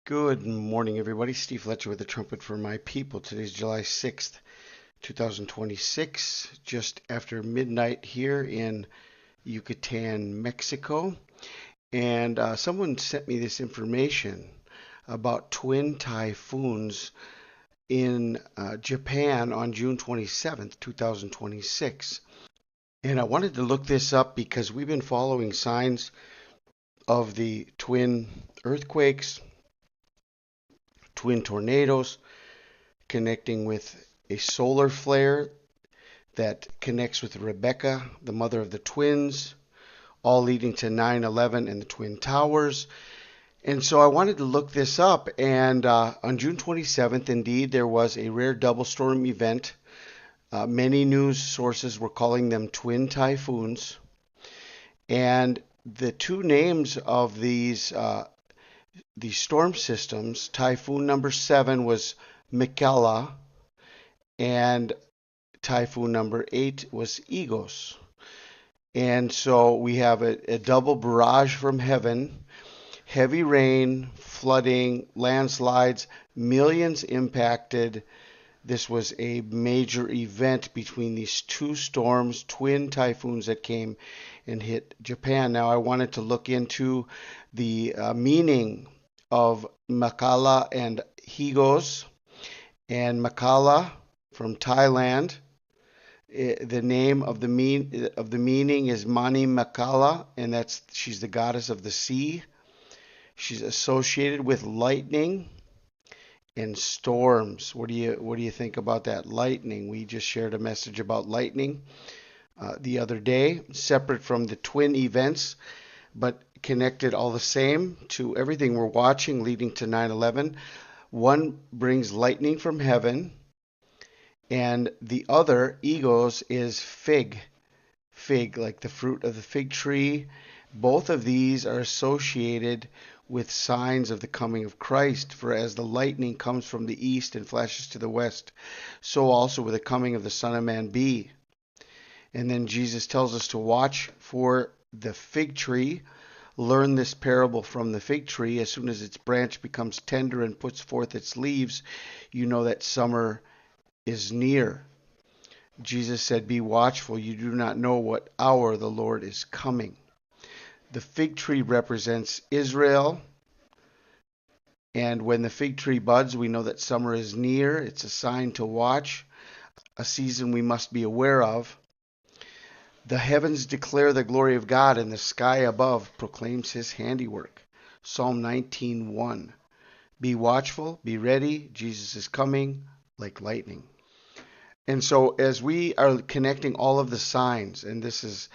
Good morning, everybody. Steve Fletcher with the Trumpet for My People. Today's July 6th, 2026, just after midnight here in Yucatan, Mexico. And someone sent me this information about twin typhoons in Japan on June 27th, 2026. And I wanted to look this up because we've been following signs of the twin earthquakes, twin tornadoes, connecting with a solar flare that connects with Rebecca, the mother of the twins, all leading to 9/11 and the Twin Towers. And so I wanted to look this up, and on June 27th, indeed, there was a rare double storm event. Many news sources were calling them twin typhoons. And the two names of these storm systems, typhoon number 7 was Mikala, and typhoon number 8 was Egos. And so we have a double barrage from heaven, heavy rain, flooding, landslides, millions impacted. This was a major event between these two storms, twin typhoons that came and hit Japan. Now I wanted to look into the meaning of Makala and Higos. And Makala from Thailand, the name of the meaning is Mani Makala, and she's the goddess of the sea. She's associated with lightning and storms. What do you think about that? Lightning. We just shared a message about lightning the other day, separate from the twin events, but connected all the same to everything we're watching leading to 9/11. One brings lightning from heaven, and the other, Egos, is fig, like the fruit of the fig tree. Both of these are associated with signs of the coming of Christ. For as the lightning comes from the east and flashes to the west, so also will the coming of the Son of Man be. And then Jesus tells us to watch for the fig tree. Learn this parable from the fig tree. As soon as its branch becomes tender and puts forth its leaves, you know that summer is near. Jesus said, "Be watchful. You do not know what hour the Lord is coming." The fig tree represents Israel. And when the fig tree buds, we know that summer is near. It's a sign to watch, a season we must be aware of. The heavens declare the glory of God, and the sky above proclaims his handiwork. Psalm 19:1. Be watchful, be ready. Jesus is coming like lightning. And so as we are connecting all of the signs, and this is,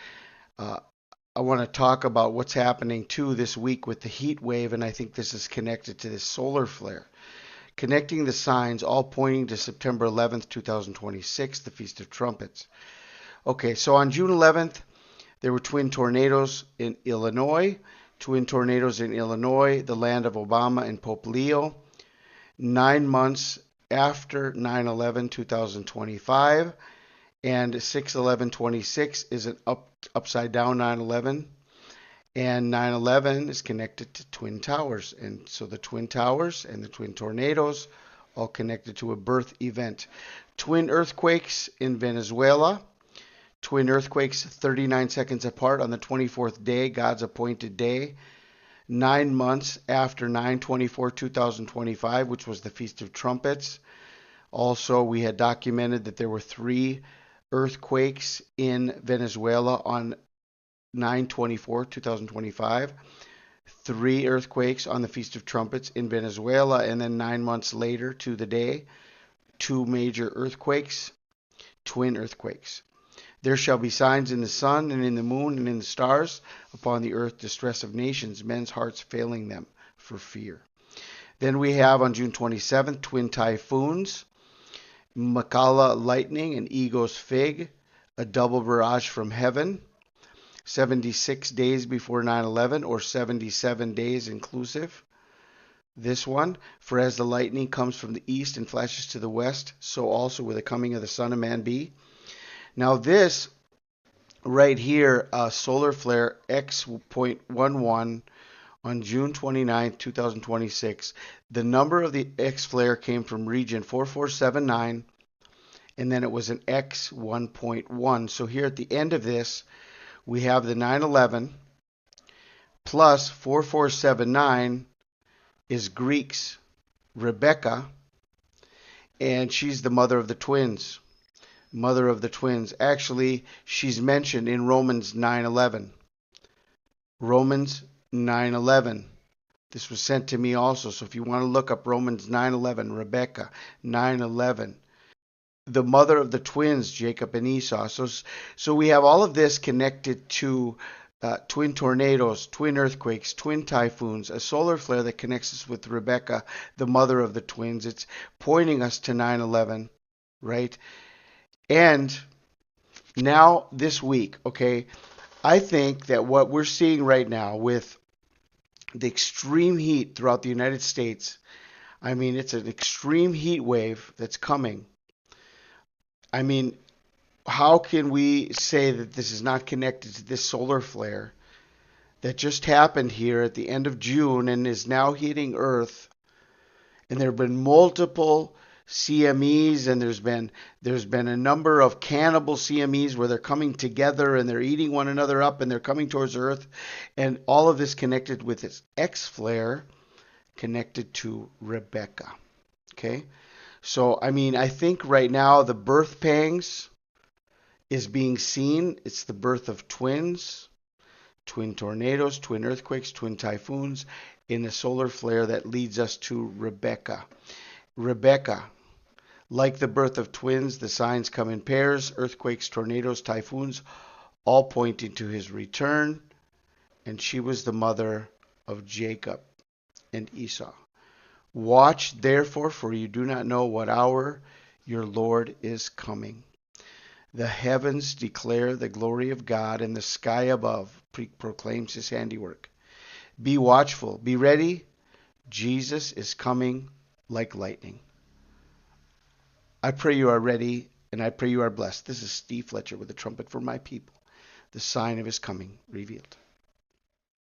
I want to talk about what's happening too this week with the heat wave, and I think this is connected to this solar flare. Connecting the signs, all pointing to September 11th, 2026, the Feast of Trumpets. Okay, so on June 11th, there were twin tornadoes in Illinois, the land of Obama and Pope Leo. 9 months after 9/11, 2025, and 6/11/26 is an upside down 9/11, and 9/11 is connected to twin towers, and so the twin towers and the twin tornadoes all connected to a birth event. Twin earthquakes in Venezuela. Twin earthquakes 39 seconds apart on the 24th day, God's appointed day. 9 months after 9/24/2025, which was the Feast of Trumpets. Also, we had documented that there were 3 earthquakes in Venezuela on 9/24/2025. 3 earthquakes on the Feast of Trumpets in Venezuela, and then 9 months later to the day, 2 major earthquakes, twin earthquakes. There shall be signs in the sun and in the moon and in the stars, upon the earth distress of nations, men's hearts failing them for fear. Then we have on June 27th, twin typhoons, Makala lightning and Egos fig, a double barrage from heaven, 76 days before 9/11, or 77 days inclusive. This one, for as the lightning comes from the east and flashes to the west, so also will the coming of the Son of Man be. Now this right here, solar flare X.11 on June 29th, 2026. The number of the X flare came from region 4479, and then it was an X 1.1. So here at the end of this, we have the 911 plus 4479 is Greek's Rebecca, and she's the mother of the twins. Mother of the twins. Actually, she's mentioned in Romans 9:11. Romans 9:11. This was sent to me also, so if you want to look up Romans 9:11, Rebecca 9:11, the mother of the twins, Jacob and Esau. So we have all of this connected to twin tornadoes, twin earthquakes, twin typhoons, a solar flare that connects us with Rebecca, the mother of the twins. It's pointing us to 9/11, right? And now this week, okay, I think that what we're seeing right now with the extreme heat throughout the United States, I mean, it's an extreme heat wave that's coming. I mean, how can we say that this is not connected to this solar flare that just happened here at the end of June and is now hitting Earth? And there have been multiple CMEs, and there's been a number of cannibal CMEs where they're coming together and they're eating one another up and they're coming towards Earth, and all of this connected with this X flare connected to Rebecca. Okay, so I mean, I think right now the birth pangs is being seen. It's the birth of twins, twin tornadoes, twin earthquakes, twin typhoons in a solar flare that leads us to Rebecca. Rebecca, like the birth of twins, the signs come in pairs, earthquakes, tornadoes, typhoons, all pointing to his return. And she was the mother of Jacob and Esau. Watch therefore, for you do not know what hour your Lord is coming. The heavens declare the glory of God, and the sky above proclaims his handiwork. Be watchful, be ready. Jesus is coming like lightning. I pray you are ready, and I pray you are blessed. This is Steve Fletcher with the trumpet for my people, the sign of his coming revealed.